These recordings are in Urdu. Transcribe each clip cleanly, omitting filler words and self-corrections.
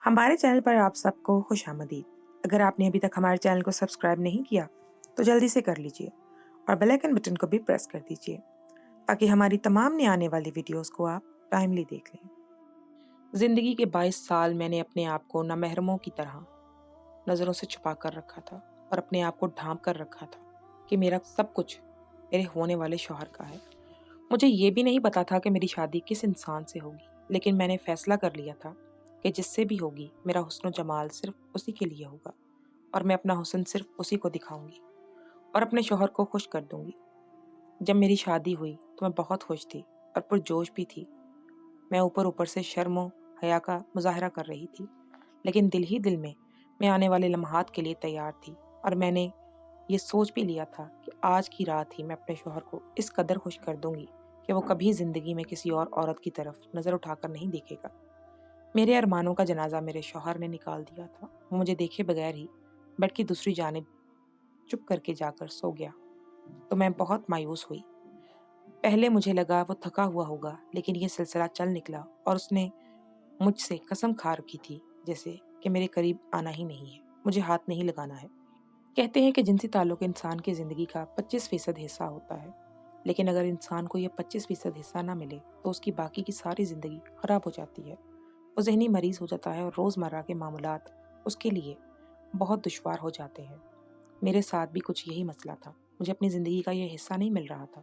ہمارے چینل پر آپ سب کو خوش آمدید۔ اگر آپ نے ابھی تک ہمارے چینل کو سبسکرائب نہیں کیا تو جلدی سے کر لیجئے اور بیل آئیکن بٹن کو بھی پریس کر دیجئے تاکہ ہماری تمام نئی آنے والی ویڈیوز کو آپ ٹائملی دیکھ لیں۔ زندگی کے 22 سال میں نے اپنے آپ کو نامحرموں کی طرح نظروں سے چھپا کر رکھا تھا اور اپنے آپ کو ڈھانپ کر رکھا تھا کہ میرا سب کچھ میرے ہونے والے شوہر کا ہے۔ مجھے یہ بھی نہیں پتا تھا کہ میری شادی کس انسان سے ہوگی، لیکن میں نے فیصلہ کر لیا تھا کہ جس سے بھی ہوگی میرا حسن و جمال صرف اسی کے لیے ہوگا اور میں اپنا حسن صرف اسی کو دکھاؤں گی اور اپنے شوہر کو خوش کر دوں گی۔ جب میری شادی ہوئی تو میں بہت خوش تھی اور پرجوش بھی تھی۔ میں اوپر سے شرم و حیا کا مظاہرہ کر رہی تھی، لیکن دل ہی دل میں آنے والے لمحات کے لیے تیار تھی اور میں نے یہ سوچ بھی لیا تھا کہ آج کی رات ہی میں اپنے شوہر کو اس قدر خوش کر دوں گی کہ وہ کبھی زندگی میں کسی اور عورت کی طرف نظر اٹھا کر نہیں دیکھے گا۔ میرے ارمانوں کا جنازہ میرے شوہر نے نکال دیا تھا۔ وہ مجھے دیکھے بغیر ہی بیڈ کی دوسری جانب چپ کر کے جا کر سو گیا تو میں بہت مایوس ہوئی۔ پہلے مجھے لگا وہ تھکا ہوا ہوگا، لیکن یہ سلسلہ چل نکلا اور اس نے مجھ سے قسم کھا رکھی تھی جیسے کہ میرے قریب آنا ہی نہیں ہے، مجھے ہاتھ نہیں لگانا ہے۔ کہتے ہیں کہ جنسی تعلق انسان کی زندگی کا 25% حصہ ہوتا ہے، لیکن اگر انسان کو یہ 25% حصہ نہ ملے تو اس کی باقی کی ساری زندگی خراب ہو جاتی ہے۔ وہ ذہنی مریض ہو جاتا ہے اور روزمرہ کے معاملات اس کے لیے بہت دشوار ہو جاتے ہیں۔ میرے ساتھ بھی کچھ یہی مسئلہ تھا۔ مجھے اپنی زندگی کا یہ حصہ نہیں مل رہا تھا،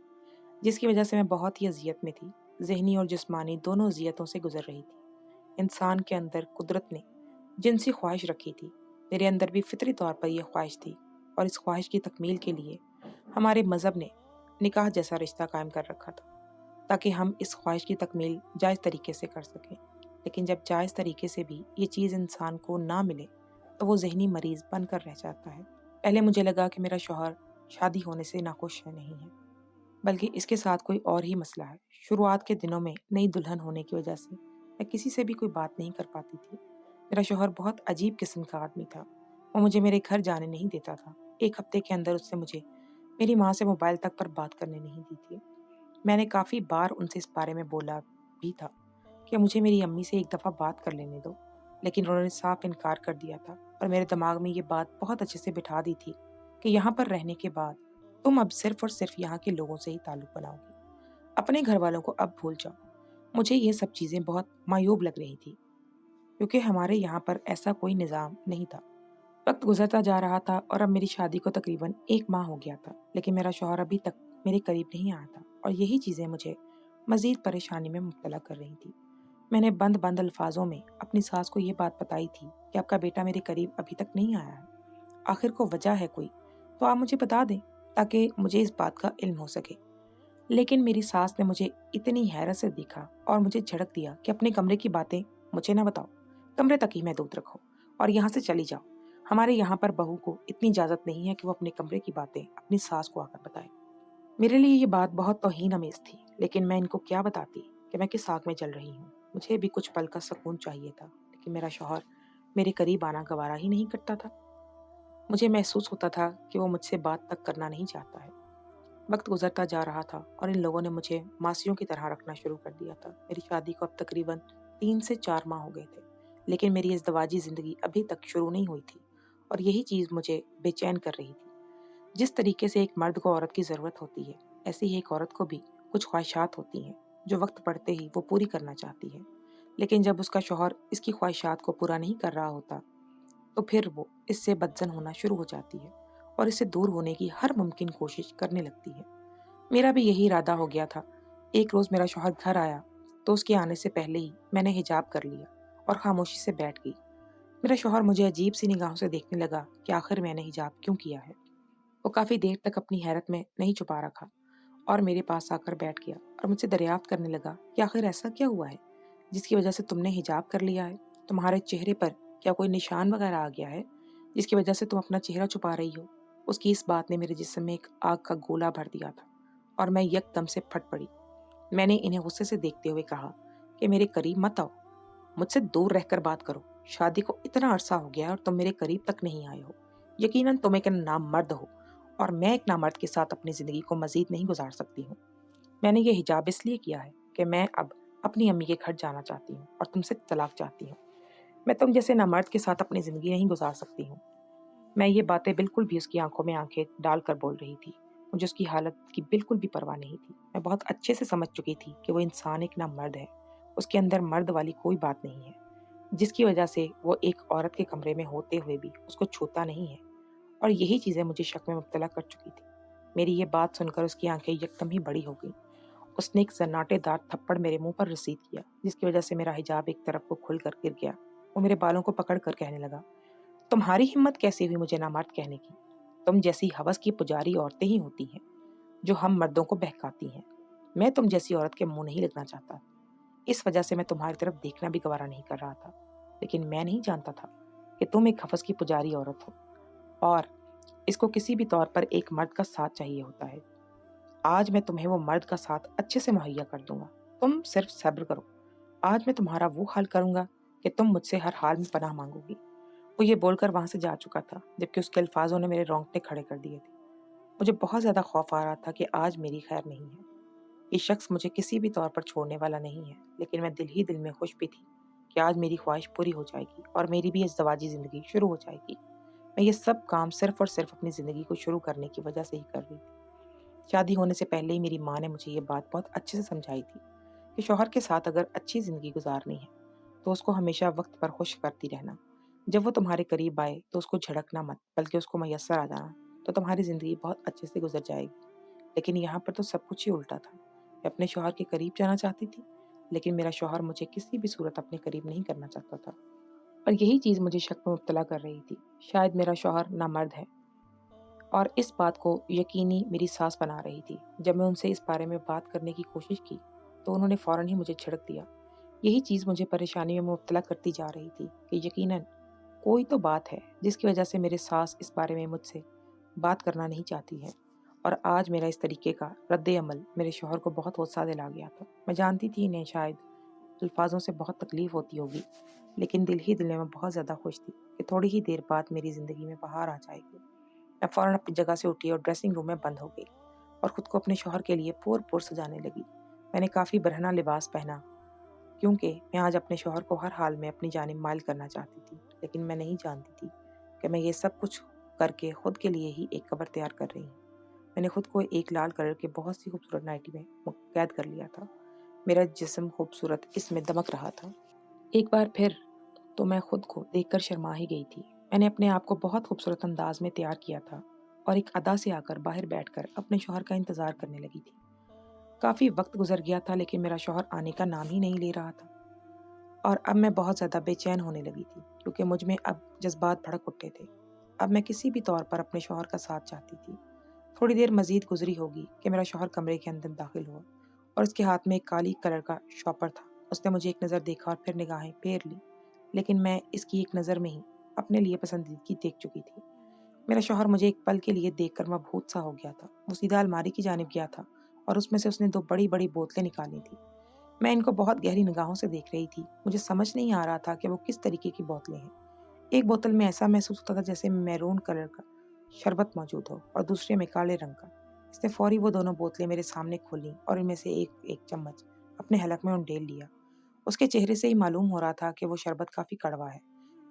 جس کی وجہ سے میں بہت ہی اذیت میں تھی، ذہنی اور جسمانی دونوں اذیتوں سے گزر رہی تھی۔ انسان کے اندر قدرت نے جنسی خواہش رکھی تھی، میرے اندر بھی فطری طور پر یہ خواہش تھی، اور اس خواہش کی تکمیل کے لیے ہمارے مذہب نے نکاح جیسا رشتہ قائم کر رکھا تھا تاکہ ہم اس خواہش کی تکمیل جائز طریقے سے کر سکیں۔ لیکن جب جائز طریقے سے بھی یہ چیز انسان کو نہ ملے تو وہ ذہنی مریض بن کر رہ جاتا ہے۔ پہلے مجھے لگا کہ میرا شوہر شادی ہونے سے ناخوش نہیں ہے، بلکہ اس کے ساتھ کوئی اور ہی مسئلہ ہے۔ شروعات کے دنوں میں نئی دلہن ہونے کی وجہ سے میں کسی سے بھی کوئی بات نہیں کر پاتی تھی۔ میرا شوہر بہت عجیب قسم کا آدمی تھا۔ وہ مجھے میرے گھر جانے نہیں دیتا تھا۔ ایک ہفتے کے اندر اس سے مجھے میری ماں سے موبائل تک پر بات کرنے نہیں دی تھی۔ میں نے کافی بار ان سے اس بارے میں بولا بھی تھا کہ مجھے میری امی سے ایک دفعہ بات کر لینے دو، لیکن انہوں نے صاف انکار کر دیا تھا اور میرے دماغ میں یہ بات بہت اچھے سے بٹھا دی تھی کہ یہاں پر رہنے کے بعد تم اب صرف اور صرف یہاں کے لوگوں سے ہی تعلق بناؤ گی، اپنے گھر والوں کو اب بھول جاؤ۔ مجھے یہ سب چیزیں بہت معیوب لگ رہی تھی کیونکہ ہمارے یہاں پر ایسا کوئی نظام نہیں تھا۔ وقت گزرتا جا رہا تھا اور اب میری شادی کو تقریباً 1 ماہ ہو گیا تھا، لیکن میرا شوہر ابھی تک میرے قریب نہیں آیا تھا اور یہی چیزیں مجھے مزید پریشانی میں مبتلا کر رہی تھی۔ میں نے بند الفاظوں میں اپنی ساس کو یہ بات بتائی تھی کہ آپ کا بیٹا میرے قریب ابھی تک نہیں آیا ہے، آخر کو وجہ ہے کوئی تو آپ مجھے بتا دیں تاکہ مجھے اس بات کا علم ہو سکے۔ لیکن میری ساس نے مجھے اتنی حیرت سے دیکھا اور مجھے جھڑک دیا کہ اپنے کمرے کی باتیں مجھے نہ بتاؤ، کمرے تک ہی محدود رکھو اور یہاں سے چلی جاؤ۔ ہمارے یہاں پر بہو کو اتنی اجازت نہیں ہے کہ وہ اپنے کمرے کی باتیں اپنی ساس کو آ کر بتائے۔ میرے لیے یہ بات بہت توہین آمیز تھی، لیکن میں ان کو کیا بتاتی کہ میں کس آگ میں جل رہی ہوں۔ مجھے بھی کچھ پل کا سکون چاہیے تھا، لیکن میرا شوہر میرے قریب آنا گوارا ہی نہیں کرتا تھا۔ مجھے محسوس ہوتا تھا کہ وہ مجھ سے بات تک کرنا نہیں چاہتا ہے۔ وقت گزرتا جا رہا تھا اور ان لوگوں نے مجھے ماسیوں کی طرح رکھنا شروع کر دیا تھا۔ میری شادی کو اب تقریباً 3 سے 4 ماہ ہو گئے تھے، لیکن میری ازدواجی زندگی ابھی تک شروع نہیں ہوئی تھی اور یہی چیز مجھے بے چین کر رہی تھی۔ جس طریقے سے ایک مرد کو عورت کی ضرورت ہوتی ہے، ایسے ہی ایک عورت کو بھی کچھ خواہشات ہوتی ہیں جو وقت پڑتے ہی وہ پوری کرنا چاہتی ہے، لیکن جب اس کا شوہر اس کی خواہشات کو پورا نہیں کر رہا ہوتا تو پھر وہ اس سے بدظن ہونا شروع ہو جاتی ہے اور اس سے دور ہونے کی ہر ممکن کوشش کرنے لگتی ہے۔ میرا بھی یہی ارادہ ہو گیا تھا۔ ایک روز میرا شوہر گھر آیا تو اس کے آنے سے پہلے ہی میں نے حجاب کر لیا اور خاموشی سے بیٹھ گئی۔ میرا شوہر مجھے عجیب سی نگاہوں سے دیکھنے لگا کہ آخر میں نے حجاب کیوں کیا ہے۔ وہ کافی دیر تک اپنی حیرت میں نہیں چھپا رکھا اور میرے پاس آ کر بیٹھ گیا اور مجھ سے دریافت کرنے لگا کہ آخر ایسا کیا ہوا ہے جس کی وجہ سے تم نے حجاب کر لیا ہے؟ تمہارے چہرے پر کیا کوئی نشان وغیرہ آ گیا ہے جس کی وجہ سے تم اپنا چہرہ چھپا رہی ہو؟ اس کی اس بات نے میرے جسم میں ایک آگ کا گولہ بھر دیا تھا اور میں یک دم سے پھٹ پڑی۔ میں نے انہیں غصے سے دیکھتے ہوئے کہا کہ میرے قریب مت آؤ، مجھ سے دور رہ کر بات کرو۔ شادی کو اتنا عرصہ ہو گیا اور تم میرے قریب تک نہیں آئے ہو۔ یقیناً تم ایک نامرد ہو اور میں ایک نامرد کے ساتھ اپنی زندگی کو مزید نہیں گزار سکتی ہوں۔ میں نے یہ حجاب اس لیے کیا ہے کہ میں اب اپنی امی کے گھر جانا چاہتی ہوں اور تم سے طلاق چاہتی ہوں۔ میں تم جیسے نامرد کے ساتھ اپنی زندگی نہیں گزار سکتی ہوں۔ میں یہ باتیں بالکل بھی اس کی آنکھوں میں آنکھیں ڈال کر بول رہی تھی۔ مجھے اس کی حالت کی بالکل بھی پرواہ نہیں تھی۔ میں بہت اچھے سے سمجھ چکی تھی کہ وہ انسان ایک نامرد ہے۔ اس کے اندر مرد والی کوئی بات نہیں ہے، جس کی وجہ سے وہ ایک عورت کے کمرے میں ہوتے ہوئے بھی اس کو چھوتا نہیں ہے، اور یہی چیزیں مجھے شک میں مبتلا کر چکی تھی۔ میری یہ بات سن کر اس کی آنکھیں یکدم ہی بڑی ہو گئیں۔ اس نے ایک زناٹے دار تھپڑ میرے منہ پر رسید کیا، جس کی وجہ سے میرا حجاب ایک طرف کو کھل کر گر گیا۔ وہ میرے بالوں کو پکڑ کر کہنے لگا، تمہاری ہمت کیسی ہوئی مجھے نامرد کہنے کی؟ تم جیسی ہوس کی پجاری عورتیں ہی ہوتی ہیں جو ہم مردوں کو بہکاتی ہیں۔ میں تم جیسی عورت کے منہ نہیں لگنا چاہتا، اس وجہ سے میں تمہاری طرف دیکھنا بھی گوارا نہیں کر رہا تھا۔ لیکن میں نہیں جانتا تھا کہ تم ایک ہوس کی پجاری عورت ہو، اور اس کو کسی بھی طور پر ایک مرد کا ساتھ چاہیے ہوتا ہے۔ آج میں تمہیں وہ مرد کا ساتھ اچھے سے مہیا کر دوں گا، تم صرف صبر کرو۔ آج میں تمہارا وہ حال کروں گا کہ تم مجھ سے ہر حال میں پناہ مانگو گی۔ وہ یہ بول کر وہاں سے جا چکا تھا، جبکہ اس کے الفاظوں نے میرے رونگٹے کھڑے کر دیے تھے۔ مجھے بہت زیادہ خوف آ رہا تھا کہ آج میری خیر نہیں ہے۔ یہ شخص مجھے کسی بھی طور پر چھوڑنے والا نہیں ہے، لیکن میں دل ہی دل میں خوش بھی تھی کہ آج میری خواہش پوری ہو جائے گی اور میری بھی ازدواجی زندگی شروع ہو جائے گی۔ میں یہ سب کام صرف اور صرف اپنی زندگی کو شروع کرنے کی وجہ سے ہی کر رہی تھی۔ شادی ہونے سے پہلے ہی میری ماں نے مجھے یہ بات بہت اچھے سے سمجھائی تھی کہ شوہر کے ساتھ اگر اچھی زندگی گزارنی ہے تو اس کو ہمیشہ وقت پر خوش کرتی رہنا۔ جب وہ تمہارے قریب آئے تو اس کو جھڑکنا مت، بلکہ اس کو میسر آ جانا، تو تمہاری زندگی بہت اچھے سے گزر جائے گی۔ لیکن یہاں پر تو سب کچھ ہی الٹا تھا۔ میں اپنے شوہر کے قریب جانا چاہتی تھی، لیکن میرا شوہر مجھے کسی بھی صورت اپنے قریب نہیں کرنا چاہتا تھا، اور یہی چیز مجھے شک میں مبتلا کر رہی تھی۔ شاید میرا شوہر نامرد ہے، اور اس بات کو یقینی میری ساس بنا رہی تھی۔ جب میں ان سے اس بارے میں بات کرنے کی کوشش کی تو انہوں نے فوراً ہی مجھے جھڑک دیا۔ یہی چیز مجھے پریشانی میں مبتلا کرتی جا رہی تھی کہ یقیناً کوئی تو بات ہے جس کی وجہ سے میرے ساس اس بارے میں مجھ سے بات کرنا نہیں چاہتی ہے، اور آج میرا اس طریقے کا رد عمل میرے شوہر کو بہت غصہ دلا گیا تھا۔ میں جانتی تھی انہیں شاید الفاظوں سے بہت تکلیف ہوتی ہوگی، لیکن دل ہی دل میں بہت زیادہ خوش تھی کہ تھوڑی ہی دیر بعد میری زندگی میں بہار آ جائے گی۔ میں فوراً اپنی جگہ سے اٹھی اور ڈریسنگ روم میں بند ہو گئی اور خود کو اپنے شوہر کے لیے پور سجانے لگی۔ میں نے کافی برہنہ لباس پہنا، کیونکہ میں آج اپنے شوہر کو ہر حال میں اپنی جانب مائل کرنا چاہتی تھی، لیکن میں نہیں جانتی تھی کہ میں یہ سب کچھ کر کے خود کے لیے ہی ایک قبر تیار کر رہی ہوں۔ میں نے خود کو ایک لال کلر کے بہت سی خوبصورت نائٹی میں قید کر لیا تھا۔ میرا جسم خوبصورت اس میں دمک رہا تھا۔ ایک بار پھر تو میں خود کو دیکھ کر شرما ہی گئی تھی۔ میں نے اپنے آپ کو بہت خوبصورت انداز میں تیار کیا تھا اور ایک ادا سے آ کر باہر بیٹھ کر اپنے شوہر کا انتظار کرنے لگی تھی۔ کافی وقت گزر گیا تھا، لیکن میرا شوہر آنے کا نام ہی نہیں لے رہا تھا، اور اب میں بہت زیادہ بے چین ہونے لگی تھی، کیونکہ مجھ میں اب جذبات بھڑک اٹھے تھے۔ اب میں کسی بھی طور پر اپنے شوہر کا ساتھ چاہتی تھی۔ تھوڑی دیر مزید گزری ہوگی کہ میرا شوہر کمرے کے اندر داخل ہوا، اور اس کے ہاتھ میں ایک کالی کلر کا شاپر تھا۔ اس نے مجھے ایک نظر دیکھا اور پھر نگاہیں پھیر لی، لیکن میں اس کی ایک نظر میں ہی اپنے لیے پسندیدگی دیکھ چکی تھی۔ میرا شوہر مجھے ایک پل کے لیے دیکھ کر مبہوت سا ہو گیا تھا۔ وہ سیدھا الماری کی جانب گیا تھا اور اس میں سے اس نے 2 بڑی بڑی بوتلیں نکالی تھی۔ میں ان کو بہت گہری نگاہوں سے دیکھ رہی تھی۔ مجھے سمجھ نہیں آ رہا تھا کہ وہ کس طریقے کی بوتلیں ہیں۔ ایک بوتل میں ایسا محسوس ہوتا تھا جیسے میرون کلر کا شربت موجود ہو، اور دوسرے میں کالے رنگ کا۔ اس نے فوری وہ دونوں بوتلیں میرے سامنے کھولیں اور ان میں سے ایک چمچ اپنے حلق میں انڈیل لیا۔ اس کے چہرے سے ہی معلوم ہو رہا تھا کہ وہ شربت کافی کڑوا ہے۔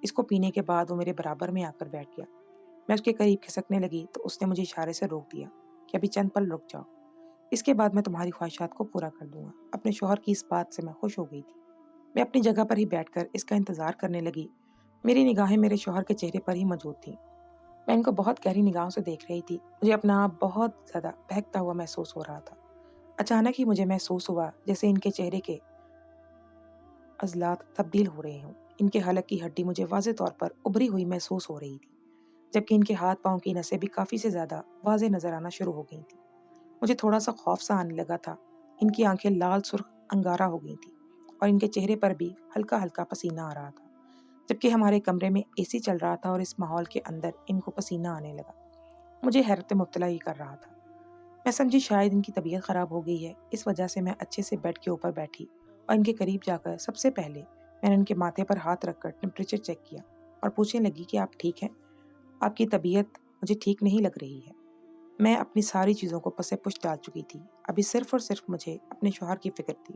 اس کو پینے کے بعد وہ میرے برابر میں آ کر بیٹھ گیا۔ میں اس کے قریب کھسکنے لگی تو اس نے مجھے اشارے سے روک دیا کہ ابھی چند پل رک جاؤ، اس کے بعد میں تمہاری خواہشات کو پورا کر دوں گا۔ اپنے شوہر کی اس بات سے میں خوش ہو گئی تھی۔ میں اپنی جگہ پر ہی بیٹھ کر اس کا انتظار کرنے لگی۔ میری نگاہیں میرے شوہر کے چہرے پر ہی موجود تھیں۔ میں ان کو بہت گہری نگاہوں سے دیکھ رہی تھی۔ مجھے اپنا آپ بہت زیادہ بہکتا ہوا محسوس ہو رہا تھا۔ اچانک ہی مجھے محسوس ہوا جیسے ان کے چہرے کے عضلات تبدیل ہو رہے ہوں۔ ان کے حلق کی ہڈی مجھے واضح طور پر ابھری ہوئی محسوس ہو رہی تھی، جبکہ ان کے ہاتھ پاؤں کی نسیں بھی کافی سے زیادہ واضح نظر آنا شروع ہو گئی تھیں۔ مجھے تھوڑا سا خوف سا آنے لگا تھا۔ ان کی آنکھیں لال سرخ انگارہ ہو گئی تھیں، اور ان کے چہرے پر بھی ہلکا ہلکا پسینہ آ رہا تھا، جبکہ ہمارے کمرے میں اے سی چل رہا تھا اور اس ماحول کے اندر ان کو پسینہ آنے لگا۔ مجھے حیرت مبتلا ہی کر رہا تھا۔ میں سمجھی شاید ان کی طبیعت خراب ہو گئی ہے۔ اس وجہ سے میں اچھے سے بیڈ کے اوپر بیٹھی اور ان کے قریب جا کر سب سے پہلے میں نے ان کے ماتھے پر ہاتھ رکھ کر ٹمپریچر چیک کیا اور پوچھنے لگی کہ آپ ٹھیک ہیں؟ آپ کی طبیعت مجھے ٹھیک نہیں لگ رہی ہے۔ میں اپنی ساری چیزوں کو پس پش ڈال چکی تھی۔ ابھی صرف اور صرف مجھے اپنے شوہر کی فکر تھی۔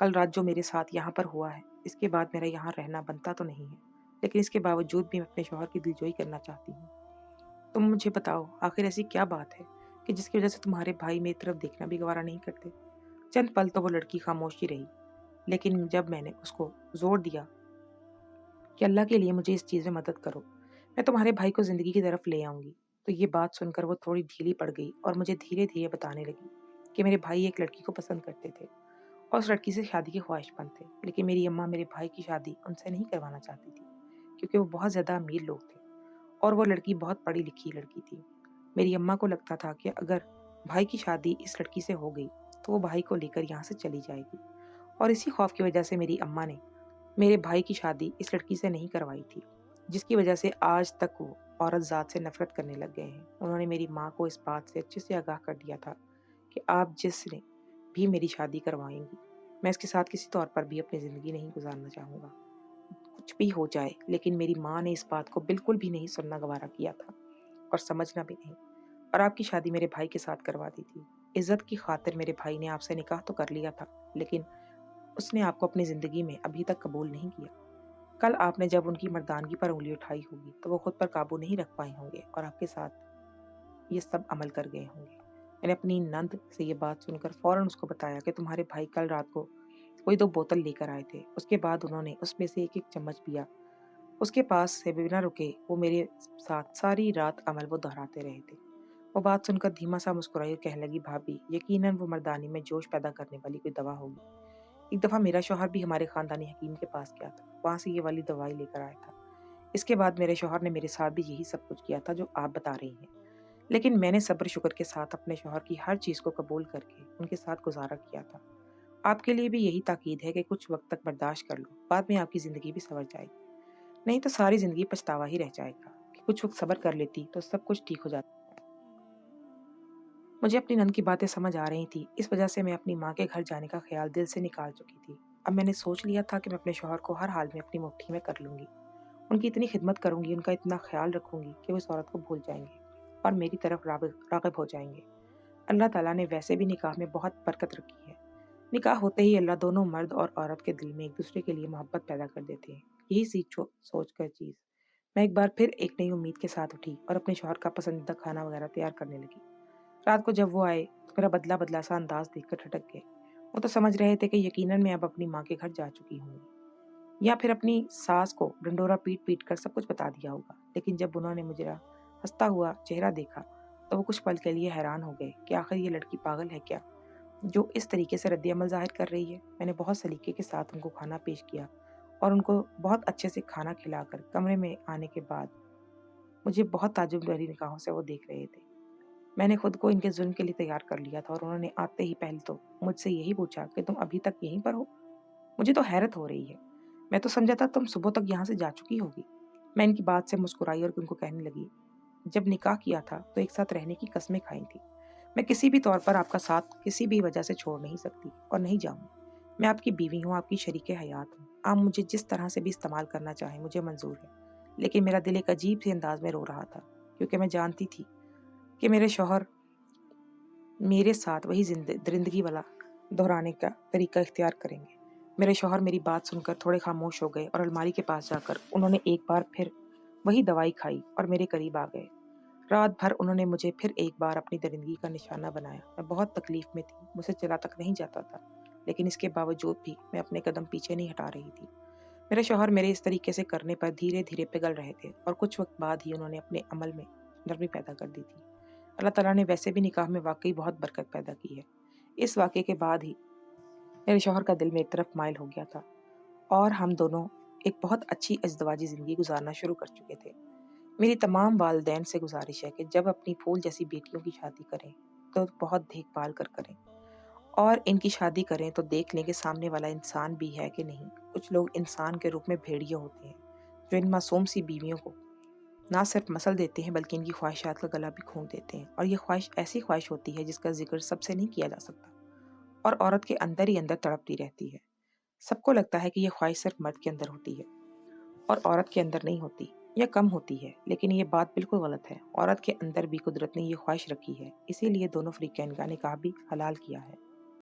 کل رات جو میرے ساتھ یہاں پر ہوا ہے، اس کے بعد میرا یہاں رہنا بنتا تو نہیں ہے، لیکن اس کے باوجود بھی میں اپنے شوہر کی دلجوئی کرنا چاہتی ہوں۔ تم مجھے بتاؤ، آخر ایسی کیا بات ہے کہ جس کی وجہ سے تمہارے بھائی میری طرف دیکھنا بھی گوارا نہیں کرتے؟ چند پل تو وہ لڑکی خاموشی رہی، لیکن جب میں نے اس کو زور دیا کہ اللہ کے لیے مجھے اس چیز میں مدد کرو، میں تمہارے بھائی کو زندگی کی طرف لے آؤں گی، تو یہ بات سن کر وہ تھوڑی ڈھیلی پڑ گئی اور مجھے دھیرے دھیرے بتانے لگی کہ میرے بھائی ایک لڑکی کو پسند کرتے تھے اور اس لڑکی سے شادی کے خواہش مند تھے، لیکن میری اماں میرے بھائی کی شادی ان سے نہیں کروانا چاہتی تھی کیونکہ وہ بہت زیادہ امیر لوگ تھے اور وہ لڑکی بہت پڑھی لکھی لڑکی تھی۔ میری اماں کو لگتا تھا کہ اگر بھائی کی شادی اس لڑکی سے ہو گئی تو وہ بھائی کو لے کر یہاں سے چلی جائے گی، اور اسی خوف کی وجہ سے میری اماں نے میرے بھائی کی شادی اس لڑکی سے نہیں کروائی تھی، جس کی وجہ سے آج تک وہ عورت ذات سے نفرت کرنے لگ گئے ہیں۔ انہوں نے میری ماں کو اس بات سے اچھے سے آگاہ کر دیا تھا کہ آپ جس نے بھی میری شادی کروائیں گی، میں اس کے ساتھ کسی طور پر بھی اپنی زندگی نہیں گزارنا چاہوں گا، کچھ بھی ہو جائے۔ لیکن میری ماں نے اس بات کو بالکل بھی نہیں سننا گوارا کیا تھا اور سمجھنا بھی نہیں، اور آپ کی شادی میرے بھائی کے ساتھ کروا دی تھی۔ عزت کی خاطر میرے بھائی نے آپ سے نکاح تو کر لیا تھا، لیکن اس نے آپ کو اپنی زندگی میں ابھی تک قبول نہیں کیا۔ کل آپ نے جب ان کی مردانگی پر انگلی اٹھائی ہوگی تو وہ خود پر قابو نہیں رکھ پائے ہوں گے اور آپ کے ساتھ یہ سب عمل کر گئے ہوں گے۔ میں نے اپنی نند سے یہ بات سن کر فوراً اس کو بتایا کہ تمہارے بھائی کل رات کو کوئی 2 بوتل لے کر آئے تھے، اس کے بعد انہوں نے اس میں سے ایک چمچ پیا، اس کے پاس سے بنا رکے وہ میرے ساتھ ساری رات عمل وہ دہراتے رہے تھے۔ وہ بات سن کر دھیما سا مسکرائی اور کہنے لگی، بھابھی یقیناً وہ مردانی میں جوش پیدا کرنے والی کوئی دوا ہوگی۔ ایک دفعہ میرا شوہر بھی ہمارے خاندانی حکیم کے پاس گیا تھا، وہاں سے یہ والی دوائی لے کر آیا تھا۔ اس کے بعد میرے شوہر نے میرے ساتھ بھی یہی سب کچھ کیا تھا جو آپ بتا رہی ہیں، لیکن میں نے صبر شکر کے ساتھ اپنے شوہر کی ہر چیز کو قبول کر کے ان کے ساتھ گزارا کیا تھا۔ آپ کے لیے بھی یہی تاکید ہے کہ کچھ وقت تک برداشت کر لو، بعد میں آپ کی زندگی بھی سنور جائے گی، نہیں تو ساری زندگی پچھتاوا ہی رہ جائے گا کہ کچھ وقت صبر کر لیتی تو سب کچھ ٹھیک ہو جاتا۔ مجھے اپنی نند کی باتیں سمجھ آ رہی تھی، اس وجہ سے میں اپنی ماں کے گھر جانے کا خیال دل سے نکال چکی تھی۔ اب میں نے سوچ لیا تھا کہ میں اپنے شوہر کو ہر حال میں اپنی مٹھی میں کر لوں گی، ان کی اتنی خدمت کروں گی، ان کا اتنا خیال رکھوں گی کہ وہ اس عورت کو بھول جائیں گے اور میری طرف راغب ہو جائیں گے۔ اللہ تعالیٰ نے ویسے بھی نکاح میں بہت برکت رکھی ہے، نکاح ہوتے ہی اللہ دونوں مرد اور عورت کے دل میں ایک دوسرے کے لیے محبت پیدا کر دیتے ہیں۔ یہی سوچ کر چیز میں ایک بار پھر ایک نئی امید کے ساتھ اٹھی اور اپنے شوہر کا پسندیدہ کھانا وغیرہ تیار کرنے لگی۔ رات کو جب وہ آئے تو میرا بدلا بدلا سا انداز دیکھ کر ٹھٹک گئے۔ وہ تو سمجھ رہے تھے کہ یقیناً میں اب اپنی ماں کے گھر جا چکی ہوں گی یا پھر اپنی ساس کو ڈنڈورا پیٹ پیٹ کر سب کچھ بتا دیا ہوگا، لیکن جب انہوں نے مجھے ہنستا ہوا چہرہ دیکھا تو وہ کچھ پل کے لیے حیران ہو گئے کہ آخر یہ لڑکی پاگل ہے کیا جو اس طریقے سے رد عمل ظاہر کر رہی ہے۔ میں نے بہت سلیقے کے ساتھ ان کو کھانا پیش کیا اور ان کو بہت اچھے سے کھانا کھلا کر کمرے میں آنے کے بعد مجھے بہت تعجب بھری نگاہوں سے وہ دیکھ رہے تھے۔ میں نے خود کو ان کے ظلم کے لیے تیار کر لیا تھا اور انہوں نے آتے ہی پہلے تو مجھ سے یہی پوچھا کہ تم ابھی تک یہیں پر ہو؟ مجھے تو حیرت ہو رہی ہے، میں تو سمجھا تھا تم صبح تک یہاں سے جا چکی ہوگی۔ میں ان کی بات سے مسکرائی اور ان کو کہنے لگی، جب نکاح کیا تھا تو ایک ساتھ رہنے کی قسمیں کھائی تھی، میں کسی بھی طور پر آپ کا ساتھ کسی بھی وجہ سے چھوڑ نہیں سکتی اور نہیں جاؤں گی۔ میں آپ کی بیوی ہوں، آپ کی شریک حیات ہوں، آپ مجھے جس طرح سے بھی استعمال کرنا چاہیں مجھے منظور ہے۔ لیکن میرا دل ایک عجیب سے انداز میں رو رہا تھا کیونکہ میں جانتی تھی کہ میرے شوہر میرے ساتھ وہی درندگی والا دہرانے کا طریقہ اختیار کریں گے۔ میرے شوہر میری بات سن کر تھوڑے خاموش ہو گئے اور الماری کے پاس جا کر انہوں نے ایک بار پھر وہی دوائی کھائی اور میرے قریب آ گئے۔ رات بھر انہوں نے مجھے پھر ایک بار اپنی درندگی کا نشانہ بنایا۔ میں بہت تکلیف میں تھی، مجھ سے چلا تک نہیں جاتا تھا، لیکن اس کے باوجود بھی میں اپنے قدم پیچھے نہیں ہٹا رہی تھی۔ میرے شوہر میرے اس طریقے سے کرنے پر دھیرے دھیرے پگھل رہے تھے اور کچھ وقت بعد ہی انہوں نے اپنے عمل میں نرمی پیدا کر دی تھی۔ اللہ تعالیٰ نے ویسے بھی نکاح میں واقعی بہت برکت پیدا کی ہے۔ اس واقعے کے بعد ہی میرے شوہر کا دل میری طرف مائل ہو گیا تھا اور ہم دونوں ایک بہت اچھی ازدواجی زندگی گزارنا شروع کر چکے تھے۔ میری تمام والدین سے گزارش ہے کہ جب اپنی پھول جیسی بیٹیوں کی شادی کریں تو بہت دیکھ بھال کر کریں، اور ان کی شادی کریں تو دیکھ لیں کہ سامنے والا انسان بھی ہے کہ نہیں۔ کچھ لوگ انسان کے روپ میں بھیڑیے ہوتے ہیں جو ان معصوم سی بیویوں کو نہ صرف مسل دیتے ہیں بلکہ ان کی خواہشات کا گلا بھی کھونٹ دیتے ہیں، اور یہ خواہش ایسی خواہش ہوتی ہے جس کا ذکر سب سے نہیں کیا جا سکتا اور عورت کے اندر ہی اندر تڑپتی رہتی ہے۔ سب کو لگتا ہے کہ یہ خواہش صرف مرد کے اندر ہوتی ہے اور عورت کے اندر نہیں ہوتی یا کم ہوتی ہے، لیکن یہ بات بالکل غلط ہے۔ عورت کے اندر بھی قدرت نے یہ خواہش رکھی ہے، اسی لیے دونوں فریقین کا نکاح بھی حلال کیا ہے۔